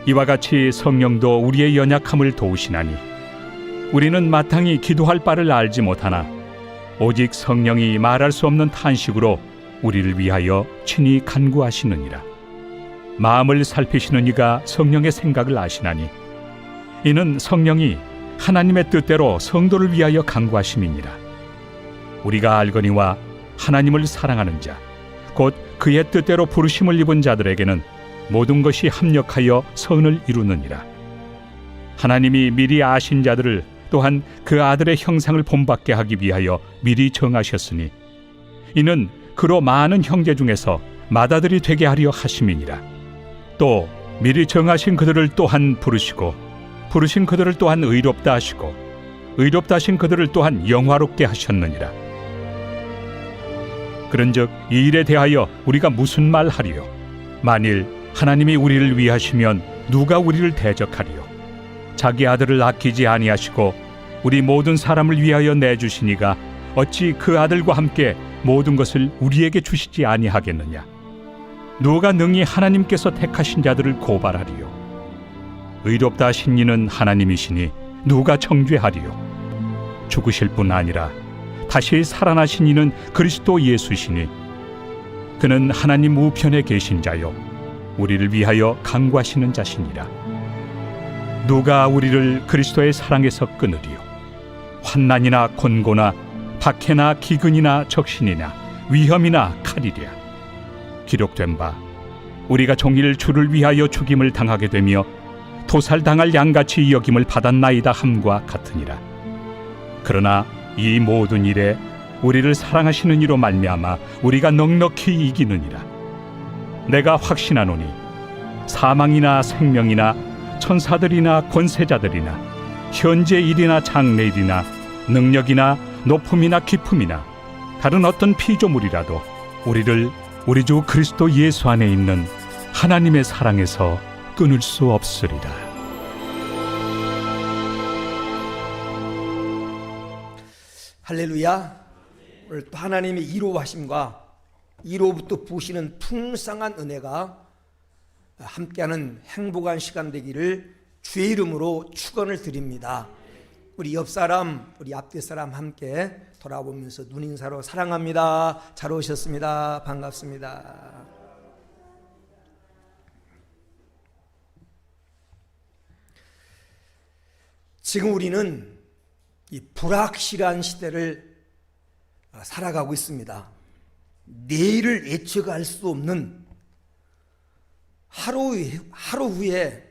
이와 같이 성령도 우리의 연약함을 도우시나니 우리는 마땅히 기도할 바를 알지 못하나 오직 성령이 말할 수 없는 탄식으로 우리를 위하여 친히 간구하시느니라. 마음을 살피시는 이가 성령의 생각을 아시나니 이는 성령이 하나님의 뜻대로 성도를 위하여 간구하심이니라. 우리가 알거니와 하나님을 사랑하는 자, 곧 그의 뜻대로 부르심을 입은 자들에게는 모든 것이 합력하여 선을 이루느니라. 하나님이 미리 아신 자들을 또한 그 아들의 형상을 본받게 하기 위하여 미리 정하셨으니 이는 그로 많은 형제 중에서 맏아들이 되게 하려 하심이니라. 또 미리 정하신 그들을 또한 부르시고 부르신 그들을 또한 의롭다 하시고 의롭다 하신 그들을 또한 영화롭게 하셨느니라. 그런즉 이 일에 대하여 우리가 무슨 말 하리요? 만일 하나님이 우리를 위하시면 누가 우리를 대적하리요? 자기 아들을 아끼지 아니하시고 우리 모든 사람을 위하여 내주시니가 어찌 그 아들과 함께 모든 것을 우리에게 주시지 아니하겠느냐? 누가 능히 하나님께서 택하신 자들을 고발하리요? 의롭다 하신 이는 하나님이시니 누가 정죄하리요? 죽으실 뿐 아니라 다시 살아나신 이는 그리스도 예수시니 그는 하나님 우편에 계신 자요 우리를 위하여 간구하시는 자시니라. 누가 우리를 그리스도의 사랑에서 끊으리요? 환난이나 곤고나 박해나 기근이나 적신이나 위험이나 칼이랴. 기록된 바 우리가 종일 주를 위하여 죽임을 당하게 되며 도살당할 양같이 여김을 받았나이다 함과 같으니라. 그러나 이 모든 일에 우리를 사랑하시는 이로 말미암아 우리가 넉넉히 이기느니라. 내가 확신하노니 사망이나 생명이나 천사들이나 권세자들이나 현재 일이나 장래 일이나 능력이나 높음이나 깊음이나 다른 어떤 피조물이라도 우리를 우리 주 그리스도 예수 안에 있는 하나님의 사랑에서 끊을 수 없으리라. 할렐루야. 오늘 또 하나님의 이로하심과 이로부터 부으시는 풍성한 은혜가 함께하는 행복한 시간 되기를 주의 이름으로 축원을 드립니다. 우리 옆사람, 우리 앞뒤 사람 함께 돌아보면서 눈인사로 사랑합니다. 잘 오셨습니다. 반갑습니다. 지금 우리는 이 불확실한 시대를 살아가고 있습니다. 내일을 예측할 수 없는 하루 후에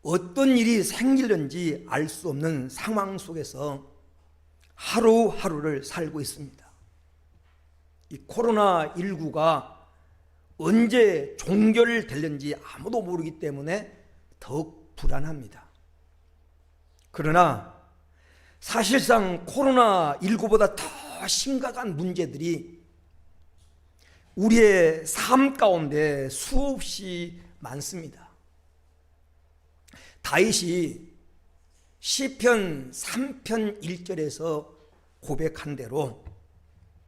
어떤 일이 생길는지 알 수 없는 상황 속에서 하루하루를 살고 있습니다. 이 코로나19가 언제 종결될는지 아무도 모르기 때문에 더욱 불안합니다. 그러나 사실상 코로나19보다 더 심각한 문제들이 우리의 삶 가운데 수없이 많습니다. 다윗이 시편 3편 1절에서 고백한 대로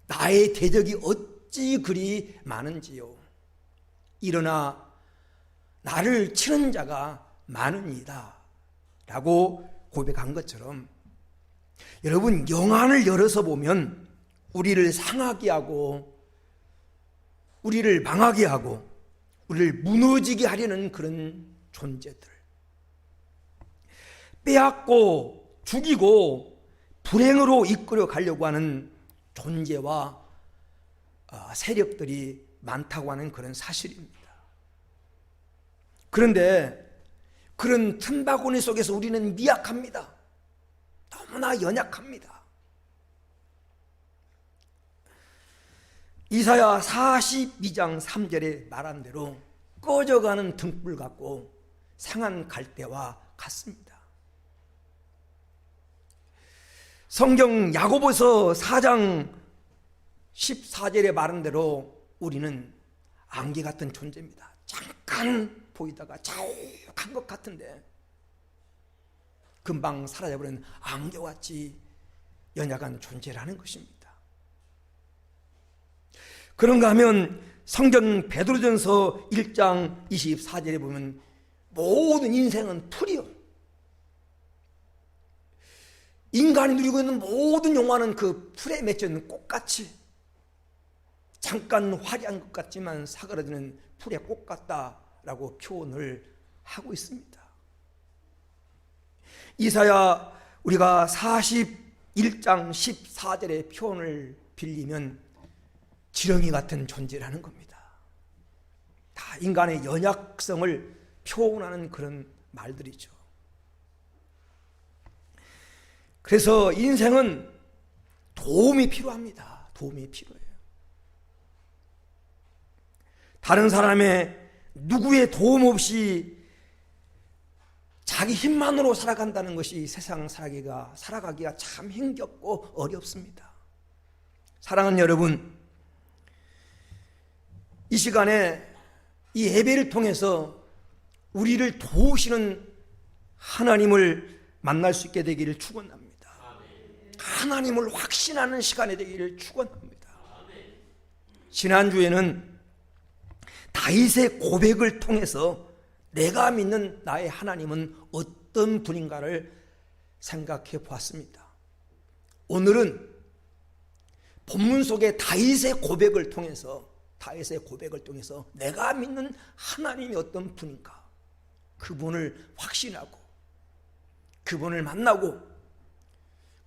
나의 대적이 어찌 그리 많은지요. 일어나 나를 치는 자가 많으니이다 라고 고백한 것처럼 여러분, 영안을 열어서 보면 우리를 상하게 하고 우리를 망하게 하고 우리를 무너지게 하려는 그런 존재들, 빼앗고 죽이고 불행으로 이끌어 가려고 하는 존재와 세력들이 많다고 하는 그런 사실입니다. 그런데 그런 틈바구니 속에서 우리는 미약합니다. 너무나 연약합니다. 이사야 42장 3절에 말한 대로 꺼져가는 등불 같고 상한 갈대와 같습니다. 성경 야고보서 4장 14절에 말한 대로 우리는 안개 같은 존재입니다. 잠깐 보이다가 자욱한 것 같은데 금방 사라져버리는 안개같이 연약한 존재라는 것입니다. 그런가 하면 성경 베드로전서 1장 24절에 보면 모든 인생은 풀이요. 인간이 누리고 있는 모든 영화는 그 풀에 맺혀 있는 꽃같이 잠깐 화려한 것 같지만 사그라드는 풀의 꽃 같다라고 표현을 하고 있습니다. 이사야 우리가 41장 14절의 표현을 빌리면 지렁이 같은 존재라는 겁니다. 다 인간의 연약성을 표현하는 그런 말들이죠. 그래서 인생은 도움이 필요합니다. 도움이 필요해요. 다른 사람의 누구의 도움 없이 자기 힘만으로 살아간다는 것이 세상 살아가기가 참 힘겹고 어렵습니다. 사랑하는 여러분, 이 시간에 이 예배를 통해서 우리를 도우시는 하나님을 만날 수 있게 되기를 축원합니다. 하나님을 확신하는 시간이 되기를 축원합니다. 지난주에는 다윗의 고백을 통해서 내가 믿는 나의 하나님은 어떤 분인가를 생각해 보았습니다. 오늘은 본문 속의 다윗의 고백을 통해서 내가 믿는 하나님이 어떤 분인가, 그분을 확신하고 그분을 만나고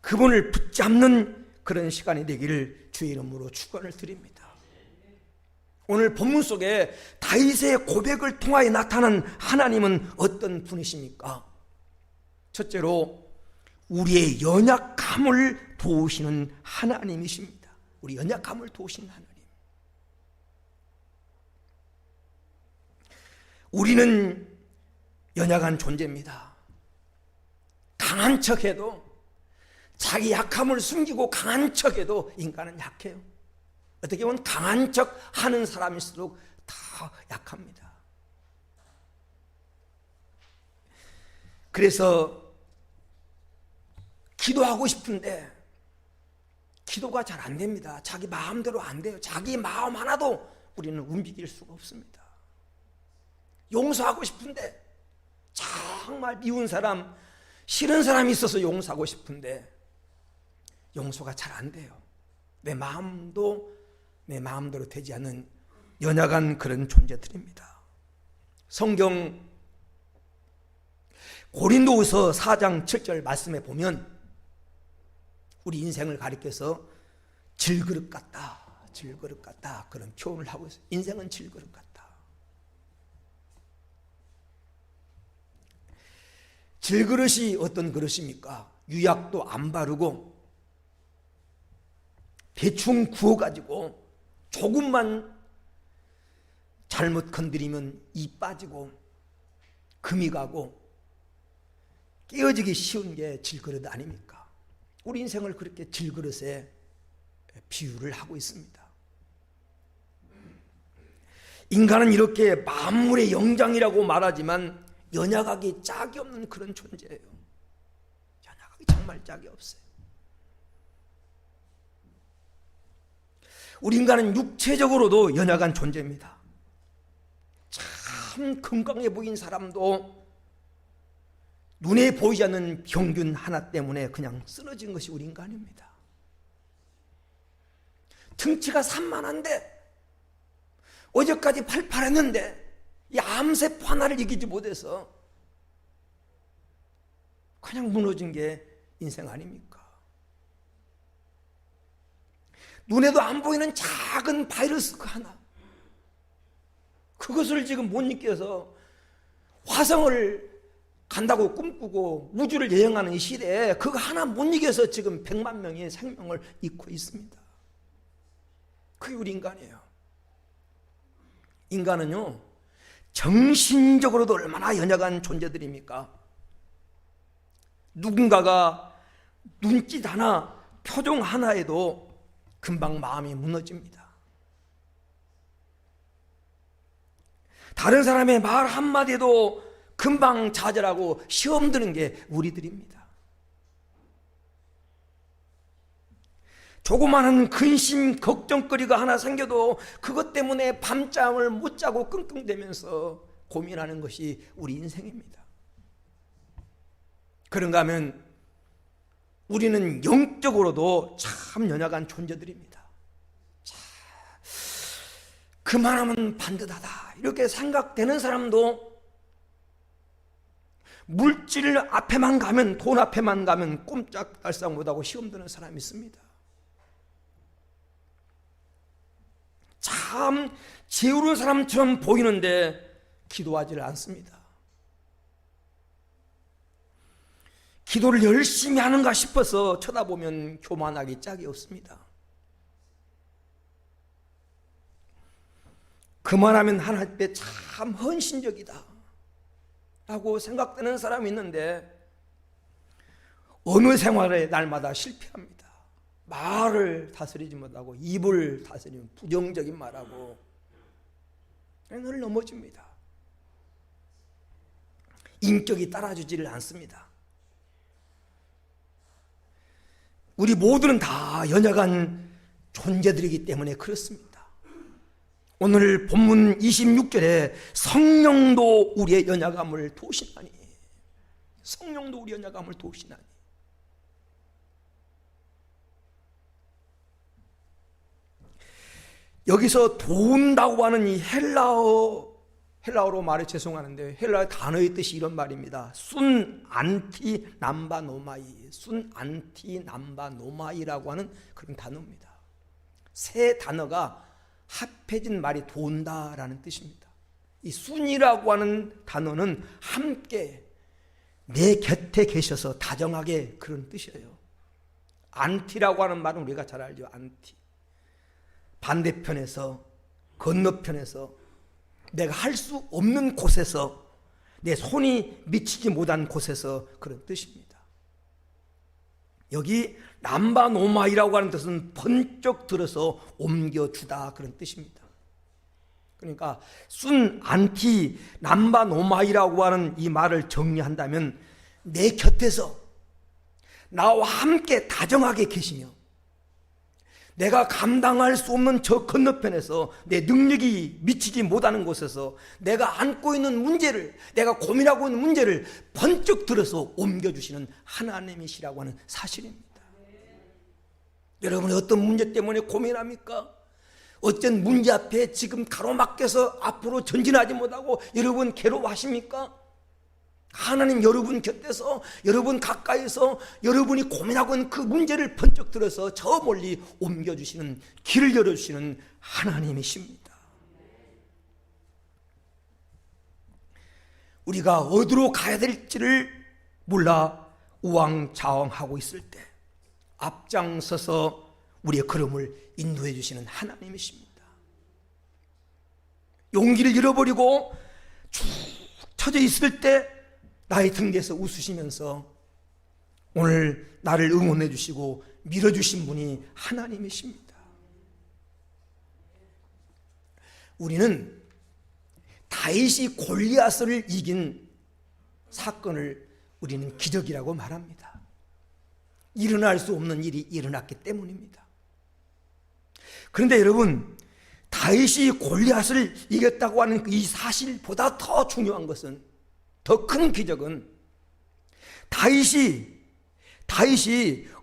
그분을 붙잡는 그런 시간이 되기를 주의 이름으로 축원을 드립니다. 오늘 본문 속에 다윗의 고백을 통하여 나타난 하나님은 어떤 분이십니까? 첫째로 우리의 연약함을 도우시는 하나님이십니다. 우리 연약함을 도우시는 하나님. 우리는 연약한 존재입니다. 강한 척해도, 자기 약함을 숨기고 강한 척해도 인간은 약해요. 어떻게 보면 강한 척 하는 사람일수록 더 약합니다. 그래서 기도하고 싶은데 기도가 잘 안 됩니다. 자기 마음대로 안 돼요. 자기 마음 하나도 우리는 움직일 수가 없습니다. 용서하고 싶은데, 정말 미운 사람, 싫은 사람이 있어서 용서하고 싶은데 용서가 잘 안 돼요. 내 마음도 내 마음대로 되지 않는 연약한 그런 존재들입니다. 성경 고린도후서 4장 7절 말씀에 보면 우리 인생을 가리켜서 질그릇 같다 그런 표현을 하고 있어요. 인생은 질그릇 같다. 질그릇이 어떤 그릇입니까? 유약도 안 바르고 대충 구워가지고 조금만 잘못 건드리면 이 빠지고 금이 가고 깨어지기 쉬운 게 질그릇 아닙니까? 우리 인생을 그렇게 질그릇에 비유를 하고 있습니다. 인간은 이렇게 만물의 영장이라고 말하지만 연약하기 짝이 없는 그런 존재예요. 연약하기 정말 짝이 없어요. 우리 인간은 육체적으로도 연약한 존재입니다. 참 건강해 보인 사람도 눈에 보이지 않는 병균 하나 때문에 그냥 쓰러진 것이 우리 인간입니다. 등치가 산만한데 어제까지 팔팔했는데 이 암세포 하나를 이기지 못해서 그냥 무너진 게 인생 아닙니까? 눈에도 안 보이는 작은 바이러스 그 하나, 그것을 지금 못 이겨서 화성을 간다고 꿈꾸고 우주를 여행하는 이 시대에 그거 하나 못 이겨서 지금 100만 명의 생명을 잃고 있습니다. 그게 우리 인간이에요. 인간은요, 정신적으로도 얼마나 연약한 존재들입니까? 누군가가 눈짓 하나, 표정 하나에도 금방 마음이 무너집니다. 다른 사람의 말 한마디에도 금방 좌절하고 시험 드는 게 우리들입니다. 조그마한 근심, 걱정거리가 하나 생겨도 그것 때문에 밤잠을 못 자고 끙끙대면서 고민하는 것이 우리 인생입니다. 그런가 하면 우리는 영적으로도 참 연약한 존재들입니다. 그만하면 반듯하다 이렇게 생각되는 사람도 물질 앞에만 가면, 돈 앞에만 가면 꼼짝달싹 못하고 시험 드는 사람이 있습니다. 참 지혜로운 사람처럼 보이는데 기도하지를 않습니다. 기도를 열심히 하는가 싶어서 쳐다보면 교만하기 짝이 없습니다. 그만하면 하나님 앞에 참 헌신적이다 라고 생각되는 사람이 있는데 어느 생활에 날마다 실패합니다. 말을 다스리지 못하고 입을 다스리면 부정적인 말하고 늘 넘어집니다. 인격이 따라주지를 않습니다. 우리 모두는 다 연약한 존재들이기 때문에 그렇습니다. 오늘 본문 26절에 성령도 우리의 연약함을 도우시나니, 성령도 우리의 연약함을 도우시나니. 여기서 도운다고 하는 이 헬라어로 말해 죄송하는데 헬라어 단어의 뜻이 이런 말입니다. 순 안티 남바 노마이, 순 안티 남바 노마이라고 하는 그런 단어입니다. 세 단어가 합해진 말이 도운다라는 뜻입니다. 이 순이라고 하는 단어는 함께 내 곁에 계셔서 다정하게 그런 뜻이에요. 안티라고 하는 말은 우리가 잘 알죠. 안티. 반대편에서, 건너편에서, 내가 할 수 없는 곳에서, 내 손이 미치지 못한 곳에서 그런 뜻입니다. 여기 남바노마이라고 하는 뜻은 번쩍 들어서 옮겨주다 그런 뜻입니다. 그러니까 순 안티 남바노마이라고 하는 이 말을 정리한다면 내 곁에서 나와 함께 다정하게 계시며 내가 감당할 수 없는 저 건너편에서 내 능력이 미치지 못하는 곳에서 내가 안고 있는 문제를, 내가 고민하고 있는 문제를 번쩍 들어서 옮겨주시는 하나님이시라고 하는 사실입니다. 여러분이 어떤 문제 때문에 고민합니까? 어떤 문제 앞에 지금 가로막혀서 앞으로 전진하지 못하고 여러분 괴로워하십니까? 하나님 여러분 곁에서, 여러분 가까이서 여러분이 고민하고 있는 그 문제를 번쩍 들어서 저 멀리 옮겨주시는, 길을 열어주시는 하나님이십니다. 우리가 어디로 가야 될지를 몰라 우왕좌왕하고 있을 때 앞장서서 우리의 걸음을 인도해 주시는 하나님이십니다. 용기를 잃어버리고 축 처져 있을 때 나의 등 뒤에서 웃으시면서 오늘 나를 응원해 주시고 밀어주신 분이 하나님이십니다. 우리는 다윗이 골리앗을 이긴 사건을 우리는 기적이라고 말합니다. 일어날 수 없는 일이 일어났기 때문입니다. 그런데 여러분, 다윗이 골리앗을 이겼다고 하는 이 사실보다 더 중요한 것은, 더 큰 기적은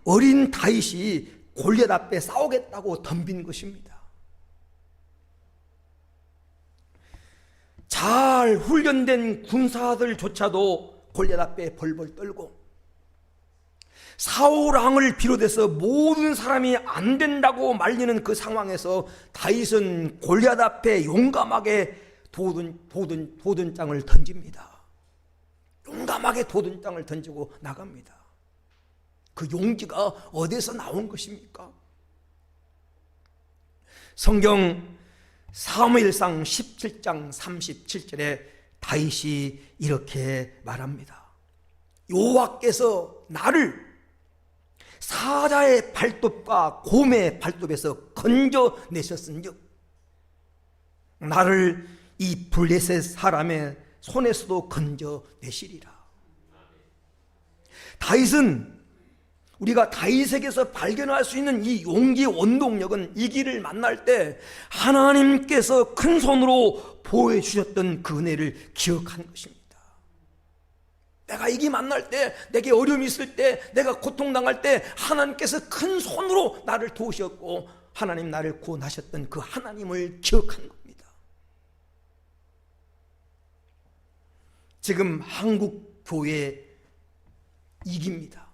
어린 다윗이 골리앗 앞에 싸우겠다고 덤빈 것입니다. 잘 훈련된 군사들조차도 골리앗 앞에 벌벌 떨고 사울 왕을 비롯해서 모든 사람이 안 된다고 말리는 그 상황에서 다윗은 골리앗 앞에 용감하게 도든장을 던집니다. 용감하게 도든장을 던지고 나갑니다. 그 용기가 어디서 나온 것입니까? 성경 사무엘상 17장 37절에 다윗이 이렇게 말합니다. 여호와께서 나를 사자의 발톱과 곰의 발톱에서 건져내셨은즉 나를 이 블레셋 사람의 손에서도 건져내시리라. 다윗은 우리가 다윗에게서 발견할 수 있는 이 용기 원동력은 이 길을 만날 때 하나님께서 큰 손으로 보호해 주셨던 그 은혜를 기억하는 것입니다. 내가 이 길 만날 때, 내게 어려움이 있을 때, 내가 고통당할 때 하나님께서 큰 손으로 나를 도우셨고 하나님 나를 구원하셨던 그 하나님을 기억하는 겁니다. 지금 한국 교회 이깁니다.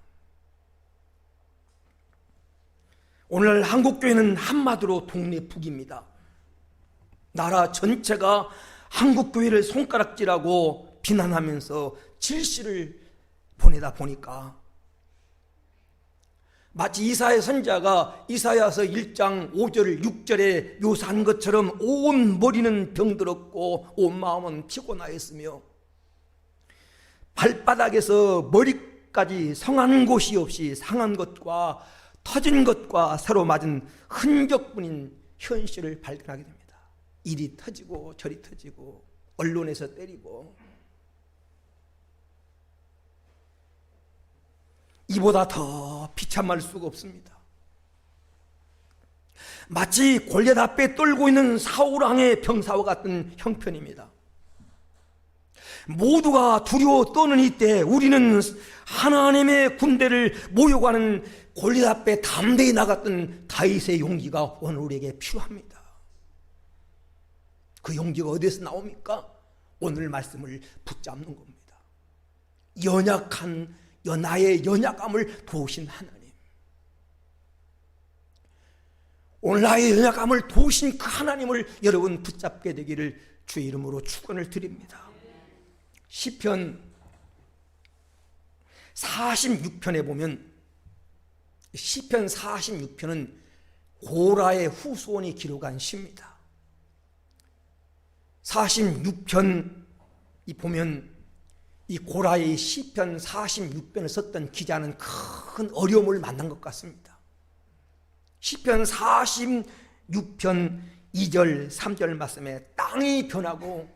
오늘 한국교회는 한마디로 독립국입니다. 나라 전체가 한국교회를 손가락질하고 비난하면서 질시를 보내다 보니까 마치 이사야 선지자가 이사야서 1장 5절 6절에 묘사한 것처럼 온 머리는 병들었고 온 마음은 피곤하였으며 발바닥에서 머리까지 성한 곳이 없이 상한 것과 터진 것과 서로 맞은 흔적뿐인 현실을 발견하게 됩니다. 이리 터지고 저리 터지고 언론에서 때리고 이보다 더 비참할 수가 없습니다. 마치 골리앗 앞에 떨고 있는 사울왕의 병사와 같은 형편입니다. 모두가 두려워 떠는 이때 우리는 하나님의 군대를 모욕하는 골리앗 앞에 담대히 나갔던 다윗의 용기가 오늘 우리에게 필요합니다. 그 용기가 어디에서 나옵니까? 오늘 말씀을 붙잡는 겁니다. 나의 연약함을 도우신 하나님, 오늘 나의 연약함을 도우신 그 하나님을 여러분 붙잡게 되기를 주의 이름으로 축원을 드립니다. 시편 46편에 보면 시편 46편은 고라의 후손이 기록한 시입니다. 46편이 보면 이 고라의 시편 46편을 썼던 기자는 큰 어려움을 만난 것 같습니다. 시편 46편 2절 3절 말씀에 땅이 변하고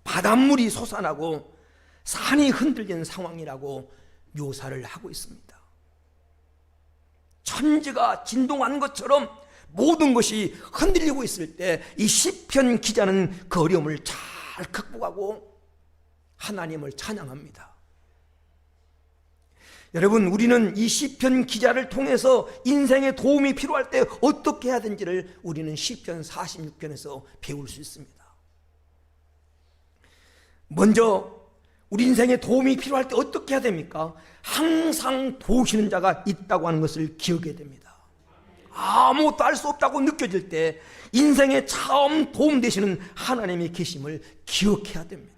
바닷물이 솟아나고 산이 흔들리는 상황이라고 묘사를 하고 있습니다. 천지가 진동하는 것처럼 모든 것이 흔들리고 있을 때 이 시편 기자는 그 어려움을 잘 극복하고 하나님을 찬양합니다. 여러분, 우리는 이 시편 기자를 통해서 인생에 도움이 필요할 때 어떻게 해야 되는지를 우리는 시편 46편에서 배울 수 있습니다. 먼저 우리 인생에 도움이 필요할 때 어떻게 해야 됩니까? 항상 도우시는 자가 있다고 하는 것을 기억해야 됩니다. 아무것도 할 수 없다고 느껴질 때 인생에 처음 도움되시는 하나님의 계심을 기억해야 됩니다.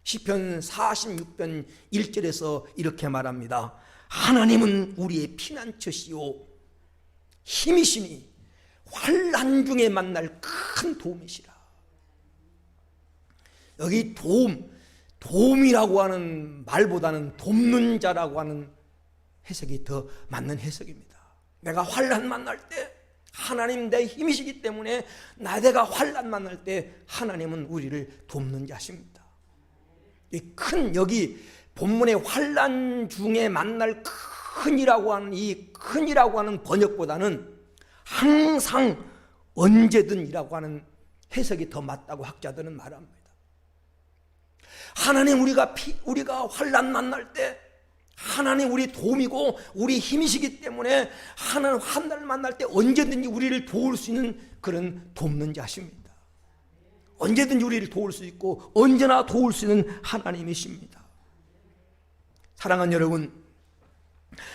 시편 46편 1절에서 이렇게 말합니다. 하나님은 우리의 피난처시요 힘이시니 환난 중에 만날 큰 도움이시라. 여기 도움이라고 하는 말보다는 돕는 자라고 하는 해석이 더 맞는 해석입니다. 내가 환난 만날 때 하나님 내 힘이시기 때문에 내가 환난 만날 때 하나님은 우리를 돕는 자십니다. 여기 본문의 환난 중에 만날 큰이라고 하는 이 큰이라고 하는 번역보다는 항상 언제든이라고 하는 해석이 더 맞다고 학자들은 말합니다. 하나님 우리가 환난 만날 때 하나님 우리 도움이고 우리 힘이시기 때문에 하나님 환난을 만날 때 언제든지 우리를 도울 수 있는 그런 돕는 자십니다. 언제든지 우리를 도울 수 있고 언제나 도울 수 있는 하나님이십니다. 사랑하는 여러분,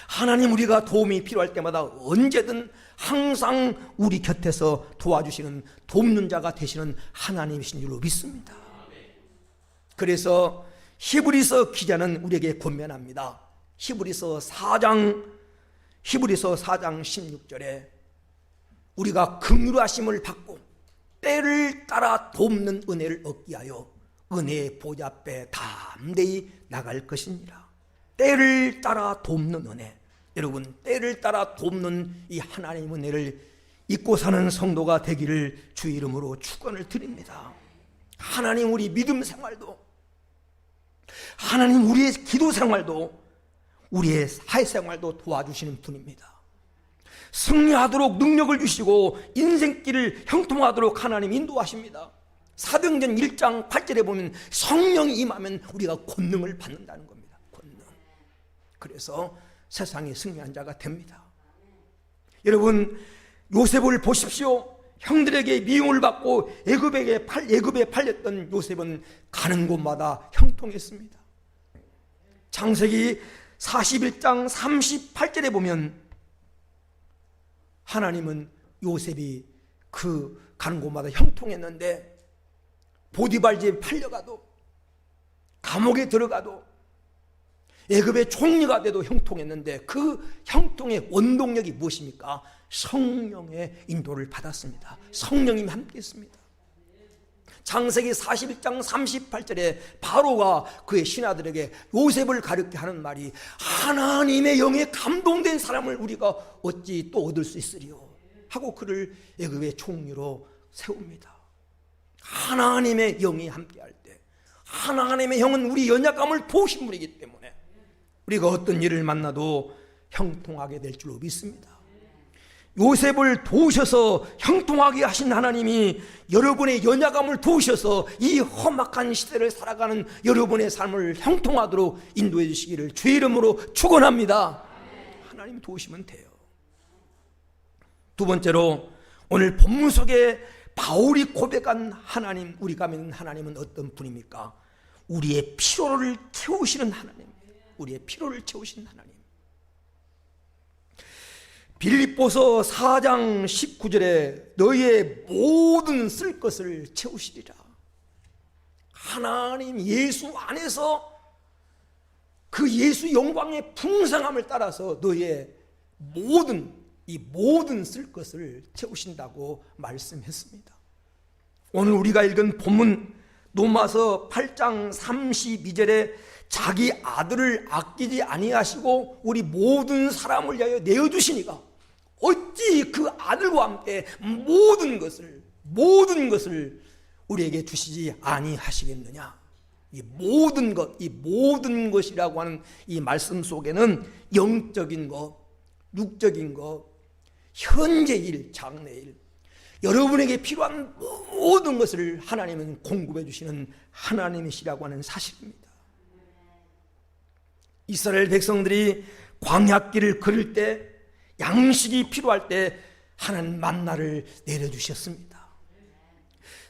하나님 우리가 도움이 필요할 때마다 언제든 항상 우리 곁에서 도와주시는 돕는 자가 되시는 하나님이신 줄로 믿습니다. 그래서 히브리서 기자는 우리에게 권면합니다. 히브리서 4장 16절에 우리가 긍휼하심을 받고 때를 따라 돕는 은혜를 얻기 하여 은혜의 보좌 앞에 담대히 나갈 것이니라. 때를 따라 돕는 은혜. 여러분, 때를 따라 돕는 이 하나님의 은혜를 잊고 사는 성도가 되기를 주의 이름으로 축원을 드립니다. 하나님 우리 믿음 생활도, 하나님 우리의 기도 생활도, 우리의 사회생활도 도와주시는 분입니다. 승리하도록 능력을 주시고 인생길을 형통하도록 하나님 인도하십니다. 사도행전 1장 8절에 보면 성령이 임하면 우리가 권능을 받는다는 겁니다. 권능. 그래서 세상에 승리한 자가 됩니다. 여러분, 요셉을 보십시오. 형들에게 미움을 받고 애굽에 팔렸던 요셉은 가는 곳마다 형통했습니다. 창세기 41장 38절에 보면 하나님은 요셉이 그 가는 곳마다 형통했는데 보디발 집에 팔려가도 감옥에 들어가도 애굽의 총리가 돼도 형통했는데 그 형통의 원동력이 무엇입니까? 성령의 인도를 받았습니다. 성령님이 함께했습니다. 창세기 41장 38절에 바로가 그의 신하들에게 요셉을 가르치게 하는 말이 하나님의 영에 감동된 사람을 우리가 어찌 또 얻을 수 있으리요 하고 그를 애굽의 총리로 세웁니다. 하나님의 영이 함께할 때 하나님의 영은 우리 연약감을 도우신 분이기 때문에 우리가 어떤 일을 만나도 형통하게 될 줄로 믿습니다. 요셉을 도우셔서 형통하게 하신 하나님이 여러분의 연약함을 도우셔서 이 험악한 시대를 살아가는 여러분의 삶을 형통하도록 인도해 주시기를 주의 이름으로 축원합니다. 하나님 도우시면 돼요. 두 번째로 오늘 본문 속에 바울이 고백한 하나님, 우리가 믿는 하나님은 어떤 분입니까? 우리의 피로를 채우시는 하나님, 우리의 피로를 채우시는 하나님. 빌립보서 4장 19절에 너희의 모든 쓸 것을 채우시리라. 하나님 예수 안에서 그 예수 영광의 풍성함을 따라서 너희의 모든 쓸 것을 채우신다고 말씀했습니다. 오늘 우리가 읽은 본문 로마서 8장 32절에 자기 아들을 아끼지 아니하시고 우리 모든 사람을 위하여 내어주시니까 어찌 그 아들과 함께 모든 것을 우리에게 주시지 아니하시겠느냐. 이 모든 것이라고 하는 이 말씀 속에는 영적인 것, 육적인 것, 현재일, 장래일, 여러분에게 필요한 모든 것을 하나님은 공급해 주시는 하나님이시라고 하는 사실입니다. 이스라엘 백성들이 광야길을 걸을 때 양식이 필요할 때 하나님 만나를 내려주셨습니다.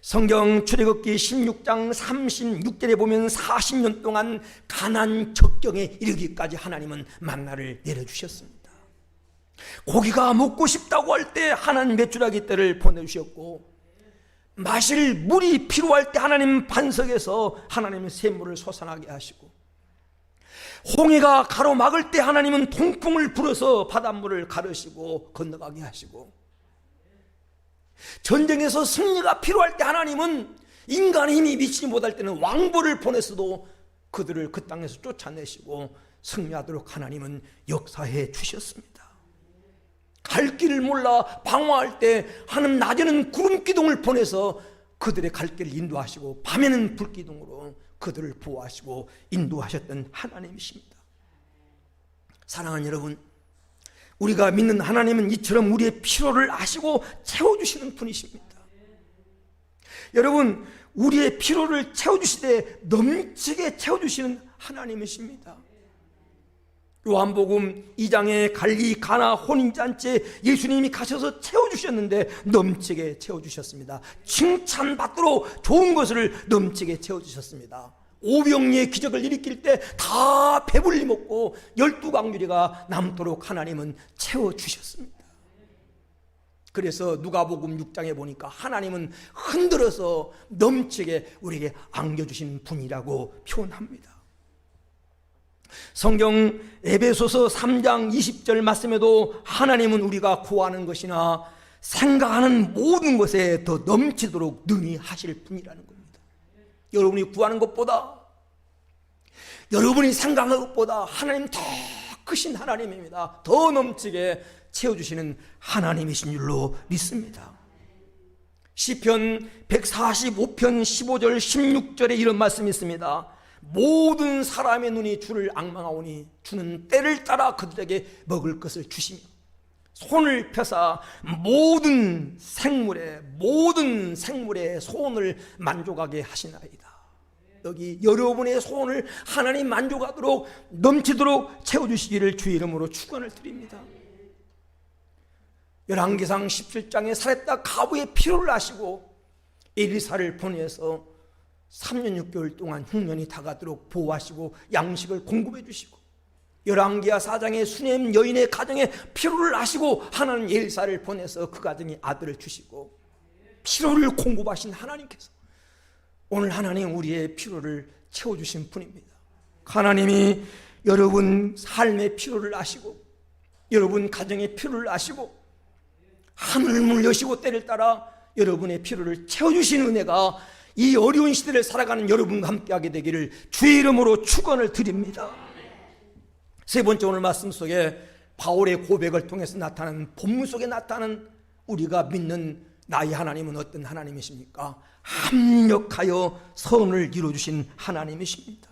성경 출애굽기 16장 36절에 보면 40년 동안 가나안 적경에 이르기까지 하나님은 만나를 내려주셨습니다. 고기가 먹고 싶다고 할 때 하나님 메추라기 떼를 보내주셨고 마실 물이 필요할 때 하나님 반석에서 하나님은 샘물을 솟아나게 하시고 홍해가 가로막을 때 하나님은 동풍을 불어서 바닷물을 가르시고 건너가게 하시고 전쟁에서 승리가 필요할 때 하나님은 인간의 힘이 미치지 못할 때는 왕보를 보내서도 그들을 그 땅에서 쫓아내시고 승리하도록 하나님은 역사해 주셨습니다. 갈 길을 몰라 방황할 때 하나님 낮에는 구름 기둥을 보내서 그들의 갈 길을 인도하시고 밤에는 불 기둥으로 그들을 보호하시고 인도하셨던 하나님이십니다. 사랑하는 여러분, 우리가 믿는 하나님은 이처럼 우리의 필요를 아시고 채워주시는 분이십니다. 여러분, 우리의 필요를 채워주시되 넘치게 채워주시는 하나님이십니다. 요한복음 2장에 갈릴리 가나 혼인잔치에 예수님이 가셔서 채워주셨는데 넘치게 채워주셨습니다. 칭찬받도록 좋은 것을 넘치게 채워주셨습니다. 오병이의 기적을 일으킬 때 다 배불리 먹고 12광주리가 남도록 하나님은 채워주셨습니다. 그래서 누가복음 6장에 보니까 하나님은 흔들어서 넘치게 우리에게 안겨주시는 분이라고 표현합니다. 성경 에베소서 3장 20절 말씀에도 하나님은 우리가 구하는 것이나 생각하는 모든 것에 더 넘치도록 능히 하실 분이라는 겁니다. 여러분이 구하는 것보다, 여러분이 생각하는 것보다 하나님 더 크신 하나님입니다. 더 넘치게 채워주시는 하나님이신 줄로 믿습니다. 시편 145편 15절 16절에 이런 말씀이 있습니다. 모든 사람의 눈이 주를 앙망하오니 주는 때를 따라 그들에게 먹을 것을 주시며 손을 펴사 모든 생물의 소원을 만족하게 하시나이다. 여기 여러분의 소원을 하나님 만족하도록 넘치도록 채워주시기를 주의 이름으로 축원을 드립니다. 열왕기상 17장에 살했다 가부의 필요를 아시고 엘리사를 보내서 3년 6개월 동안 흉년이 다가도록 보호하시고 양식을 공급해 주시고, 열왕기하 4장의 수넴 여인의 가정에 필요를 아시고 하나님 엘리사를 보내서 그 가정에 아들을 주시고 필요를 공급하신 하나님께서 오늘 하나님 우리의 필요를 채워주신 분입니다. 하나님이 여러분 삶의 필요를 아시고 여러분 가정의 필요를 아시고 하늘문을 여시고 때를 따라 여러분의 필요를 채워주시는 은혜가 이 어려운 시대를 살아가는 여러분과 함께하게 되기를 주의 이름으로 축원을 드립니다. 세 번째, 오늘 말씀 속에 바울의 고백을 통해서 나타나는 본문 속에 나타나는 우리가 믿는 나의 하나님은 어떤 하나님이십니까? 합력하여 선을 이루어주신 하나님이십니다.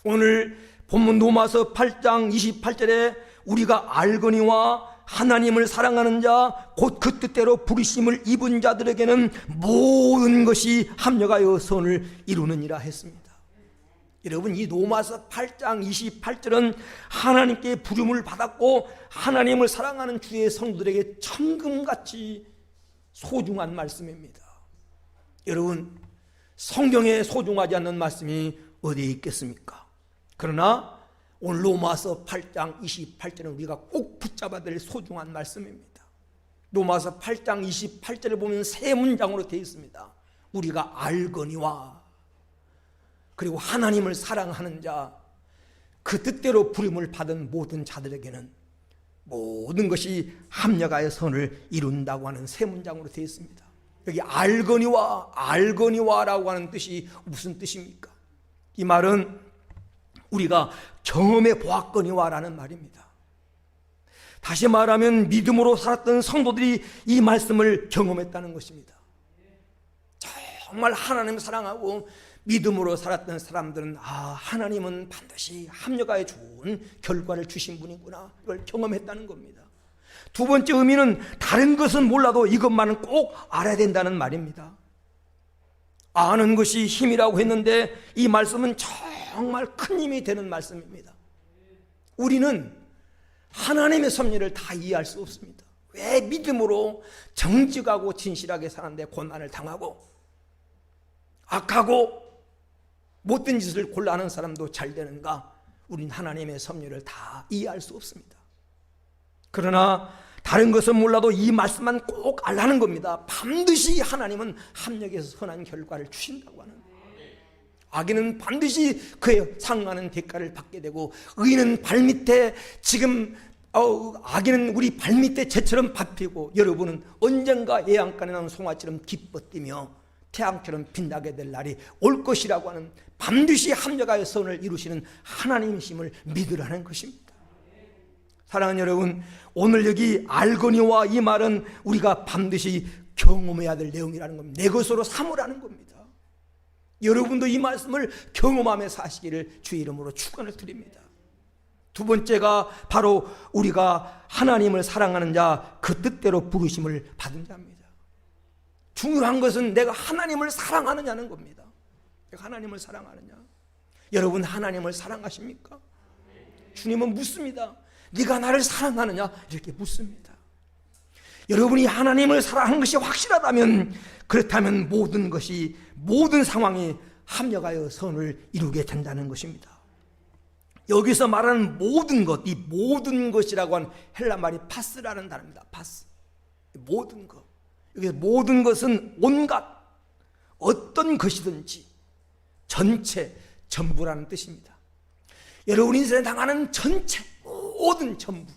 오늘 본문 로마서 8장 28절에 우리가 알거니와 하나님을 사랑하는 자 곧 그 뜻대로 부르심을 입은 자들에게는 모든 것이 합력하여 선을 이루느니라 했습니다. 여러분, 이 로마서 8장 28절은 하나님께 부름을 받았고 하나님을 사랑하는 주의 성도들에게 천금같이 소중한 말씀입니다. 여러분, 성경에 소중하지 않는 말씀이 어디에 있겠습니까? 그러나 오늘 로마서 8장 28절은 우리가 꼭 붙잡아야 될 소중한 말씀입니다. 로마서 8장 28절을 보면 세 문장으로 되어 있습니다. 우리가 알거니와, 그리고 하나님을 사랑하는 자, 그 뜻대로 부름을 받은 모든 자들에게는 모든 것이 합력하여 선을 이룬다고 하는 세 문장으로 되어 있습니다. 여기 알거니와라고 하는 뜻이 무슨 뜻입니까? 이 말은 우리가 경험해 보았거니와라는 말입니다. 다시 말하면 믿음으로 살았던 성도들이 이 말씀을 경험했다는 것입니다. 정말 하나님을 사랑하고 믿음으로 살았던 사람들은 하나님은 반드시 합력하여 좋은 결과를 주신 분이구나, 이걸 경험했다는 겁니다. 두 번째 의미는 다른 것은 몰라도 이것만은 꼭 알아야 된다는 말입니다. 아는 것이 힘이라고 했는데 이 말씀은 정말 큰 힘이 되는 말씀입니다. 우리는 하나님의 섭리를 다 이해할 수 없습니다. 왜 믿음으로 정직하고 진실하게 사는데 고난을 당하고 악하고 못된 짓을 골라하는 사람도 잘 되는가? 우린 하나님의 섭리를 다 이해할 수 없습니다. 그러나 다른 것은 몰라도 이 말씀만 꼭 알라는 겁니다. 반드시 하나님은 합력해서 선한 결과를 주신다고 하는 거예요. 악인은 반드시 그에 상응하는 대가를 받게 되고, 의인은 발밑에 지금 악인은 우리 발밑에 재처럼 밟히고, 여러분은 언젠가 예양간에 나온 송아처럼 기뻐 뛰며 태양처럼 빛나게 될 날이 올 것이라고 하는, 반드시 합력하여 선을 이루시는 하나님이심을 믿으라는 것입니다. 사랑하는 여러분, 오늘 여기 알거니와 이 말은 우리가 반드시 경험해야 될 내용이라는 겁니다. 내 것으로 삼으라는 겁니다. 여러분도 이 말씀을 경험하며 사시기를 주의 이름으로 축원을 드립니다. 두 번째가 바로 우리가 하나님을 사랑하는 자, 그 뜻대로 부르심을 받은 자입니다. 중요한 것은 내가 하나님을 사랑하느냐는 겁니다. 내가 하나님을 사랑하느냐? 여러분, 하나님을 사랑하십니까? 주님은 묻습니다. 네가 나를 사랑하느냐? 이렇게 묻습니다. 여러분이 하나님을 사랑하는 것이 확실하다면, 그렇다면 모든 것이, 모든 상황이 합력하여 선을 이루게 된다는 것입니다. 여기서 말하는 모든 것, 이 모든 것이라고 하는 헬라 말이 파스라는 단어입니다. 파스. 모든 것. 여기 모든 것은 온갖, 어떤 것이든지, 전체, 전부라는 뜻입니다. 여러분 인생에 당하는 전체, 모든 전부.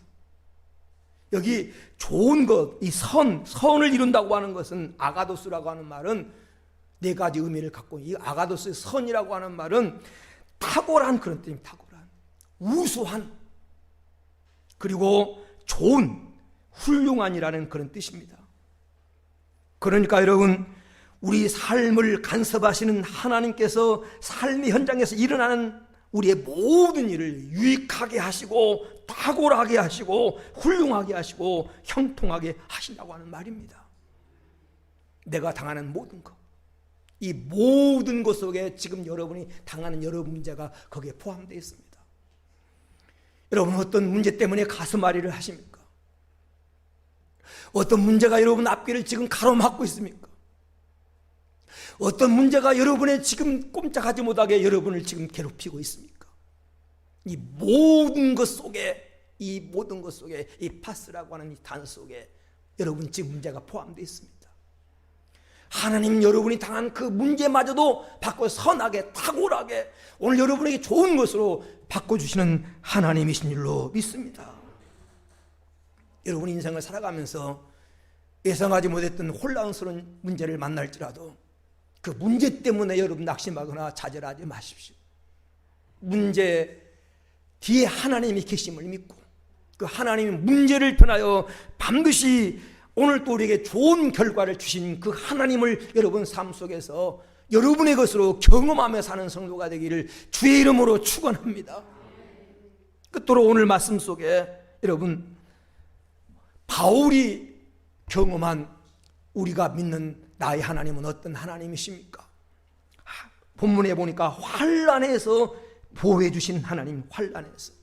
여기 좋은 것, 이 선을 이룬다고 하는 것은, 아가도스라고 하는 말은 네 가지 의미를 갖고, 이 아가도스의 선이라고 하는 말은 탁월한 그런 뜻입니다. 탁월한, 우수한, 그리고 좋은, 훌륭한이라는 그런 뜻입니다. 그러니까 여러분, 우리 삶을 간섭하시는 하나님께서 삶의 현장에서 일어나는 우리의 모든 일을 유익하게 하시고 탁월하게 하시고 훌륭하게 하시고 형통하게 하신다고 하는 말입니다. 내가 당하는 모든 것, 이 모든 것 속에 지금 여러분이 당하는 여러 문제가 거기에 포함되어 있습니다. 여러분, 어떤 문제 때문에 가슴앓이를 하십니까? 어떤 문제가 여러분 앞길을 지금 가로막고 있습니까? 어떤 문제가 여러분의 지금 꼼짝하지 못하게 여러분을 지금 괴롭히고 있습니까? 이 모든 것 속에 이 파스라고 하는 이 단어 속에 여러분 지금 문제가 포함되어 있습니다. 하나님 여러분이 당한 그 문제마저도 바꿔 선하게 탁월하게 오늘 여러분에게 좋은 것으로 바꿔주시는 하나님이신 줄로 믿습니다. 여러분 인생을 살아가면서 예상하지 못했던 혼란스러운 문제를 만날지라도 그 문제 때문에 여러분 낙심하거나 좌절하지 마십시오. 문제 뒤에 하나님이 계심을 믿고 그 하나님이 문제를 통하여 반드시 오늘 또 우리에게 좋은 결과를 주신 그 하나님을 여러분 삶 속에서 여러분의 것으로 경험하며 사는 성도가 되기를 주의 이름으로 축원합니다. 끝으로 오늘 말씀 속에 여러분 바울이 경험한 우리가 믿는 나의 하나님은 어떤 하나님이십니까? 본문에 보니까 환난에서 보호해 주신 하나님, 환난에서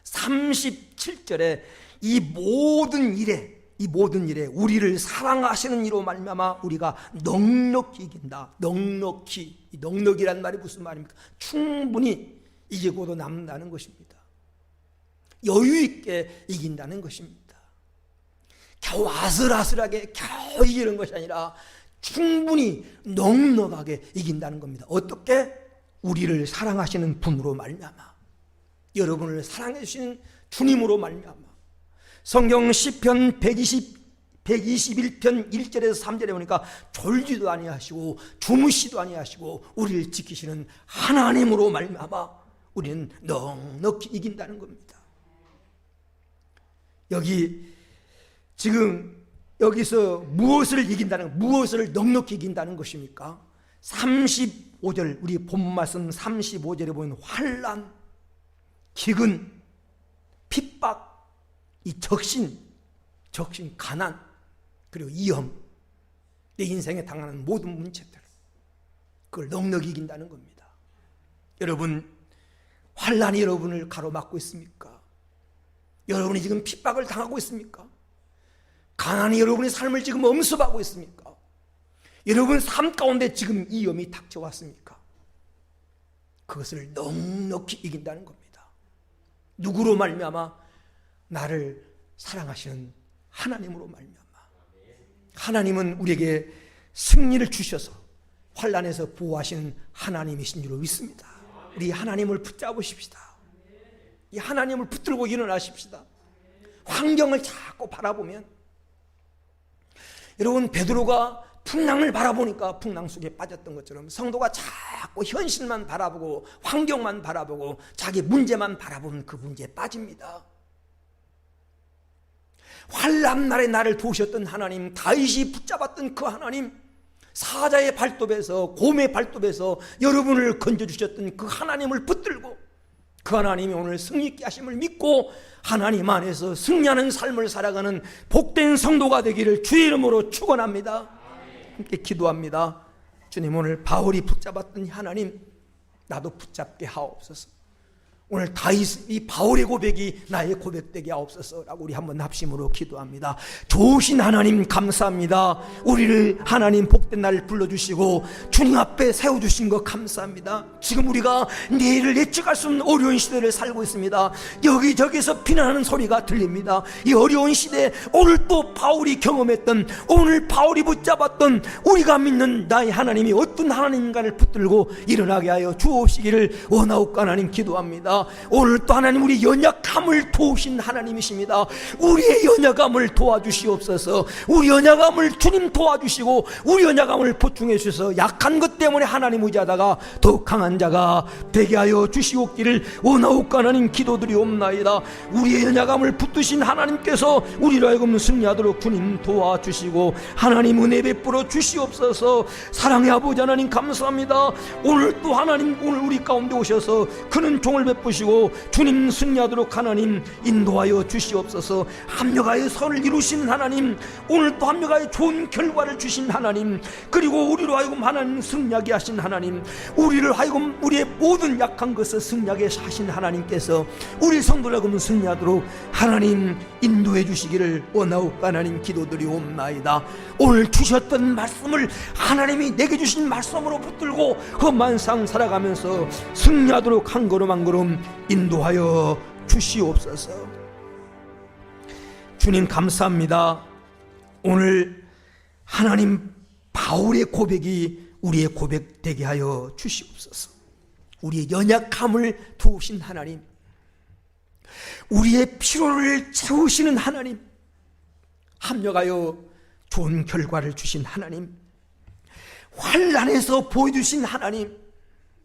37절에 이 모든 일에 우리를 사랑하시는 이로 말미암아 우리가 넉넉히 이긴다. 넉넉히, 이 넉넉이란 말이 무슨 말입니까? 충분히 이기고도 남는다는 것입니다. 여유 있게 이긴다는 것입니다. 겨우 아슬아슬하게 겨우 이기는 것이 아니라 충분히 넉넉하게 이긴다는 겁니다. 어떻게? 우리를 사랑하시는 분으로 말미암아, 여러분을 사랑해 주시는 주님으로 말미암아. 성경 시편 121편 1절에서 3절에 보니까 졸지도 아니하시고 주무시도 아니하시고 우리를 지키시는 하나님으로 말미암아 우리는 넉넉히 이긴다는 겁니다. 여기서 무엇을 이긴다는, 무엇을 넉넉히 이긴다는 것입니까? 35절, 우리 본문 말씀 35절에 보면 환난, 기근, 핍박, 이 적신, 가난, 그리고 위험, 내 인생에 당하는 모든 문제들, 그걸 넉넉히 이긴다는 겁니다. 여러분, 환난이 여러분을 가로막고 있습니까? 여러분이 지금 핍박을 당하고 있습니까? 가난이 여러분의 삶을 지금 엄습하고 있습니까? 여러분 삶 가운데 지금 위험이 닥쳐왔습니까? 그것을 넉넉히 이긴다는 겁니다. 누구로 말미암아? 나를 사랑하시는 하나님으로 말미암아. 하나님은 우리에게 승리를 주셔서 환난에서 보호하시는 하나님이신 줄로 믿습니다. 우리 하나님을 붙잡으십시다. 이 하나님을 붙들고 일어나십시다. 환경을 자꾸 바라보면, 여러분 베드로가 풍랑을 바라보니까 풍랑 속에 빠졌던 것처럼 성도가 자꾸 현실만 바라보고 환경만 바라보고 자기 문제만 바라보면 그 문제에 빠집니다. 환난 날에 나를 도우셨던 하나님, 다윗이 붙잡았던 그 하나님, 사자의 발톱에서, 곰의 발톱에서 여러분을 건져주셨던 그 하나님을 붙들고 그 하나님이 오늘 승리 있게 하심을 믿고 하나님 안에서 승리하는 삶을 살아가는 복된 성도가 되기를 주의 이름으로 축원합니다. 함께 기도합니다. 주님, 오늘 바울이 붙잡았던 하나님, 나도 붙잡게 하옵소서. 오늘 이 바울의 고백이 나의 고백되게 하옵소서라고 우리 한번 합심으로 기도합니다. 좋으신 하나님 감사합니다. 우리를 하나님 복된 날 불러주시고 주님 앞에 세워주신 것 감사합니다. 지금 우리가 내일을 예측할 수 없는 어려운 시대를 살고 있습니다. 여기저기서 비난하는 소리가 들립니다. 이 어려운 시대에 오늘 또 바울이 경험했던, 오늘 바울이 붙잡았던 우리가 믿는 나의 하나님이 어떤 하나님인가를 붙들고 일어나게 하여 주옵시기를 원하옵고 하나님 기도합니다. 감사합니다. 오늘 또 하나님 우리 연약함을 도우신 하나님이십니다. 우리의 연약함을 도와주시옵소서. 우리 연약함을 주님 도와주시고 우리 연약함을 보충해 주셔서 약한 것 때문에 하나님 의지하다가 더욱 강한 자가 되게 하여 주시옵기를 원하옵고 하나님 기도드리옵나이다. 우리의 연약함을 붙드신 하나님께서 우리로 하여금 승리하도록 주님 도와주시고 하나님 은혜 베풀어 주시옵소서. 사랑의 아버지 하나님 감사합니다. 오늘 또 하나님 오늘 우리 가운데 오셔서 그는 종을 베푸시고 주님 승리하도록 하나님 인도하여 주시옵소서. 합력하여 선을 이루신 하나님, 오늘 또 합력하여 좋은 결과를 주신 하나님, 그리고 우리로 하여금 하나님 승리하게 하신 하나님, 우리를 하여금 우리의 모든 약한 것을 승리하게 하신 하나님께서 우리 성도를 하여금 승리하도록 하나님 인도해 주시기를 원하옵고 하나님 기도드리옵나이다. 오늘 주셨던 말씀을 하나님이 내게 주신 말씀으로 붙들고 험한 상 살아가면서 승리하도록 한 걸음 한 걸음 인도하여 주시옵소서. 주님 감사합니다. 오늘 하나님 바울의 고백이 우리의 고백 되게 하여 주시옵소서. 우리의 연약함을 도우신 하나님, 우리의 피로를 채우시는 하나님, 합력하여 좋은 결과를 주신 하나님, 환난에서 보여주신 하나님,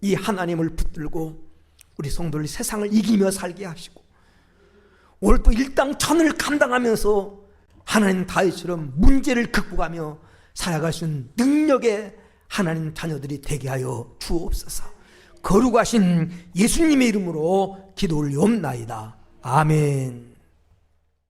이 하나님을 붙들고 우리 성도를 세상을 이기며 살게 하시고 오늘 또 일당천을 감당하면서 하나님 다윗처럼 문제를 극복하며 살아가신 능력의 하나님 자녀들이 되게 하여 주옵소서. 거룩하신 예수님의 이름으로 기도 올리옵나이다. 아멘.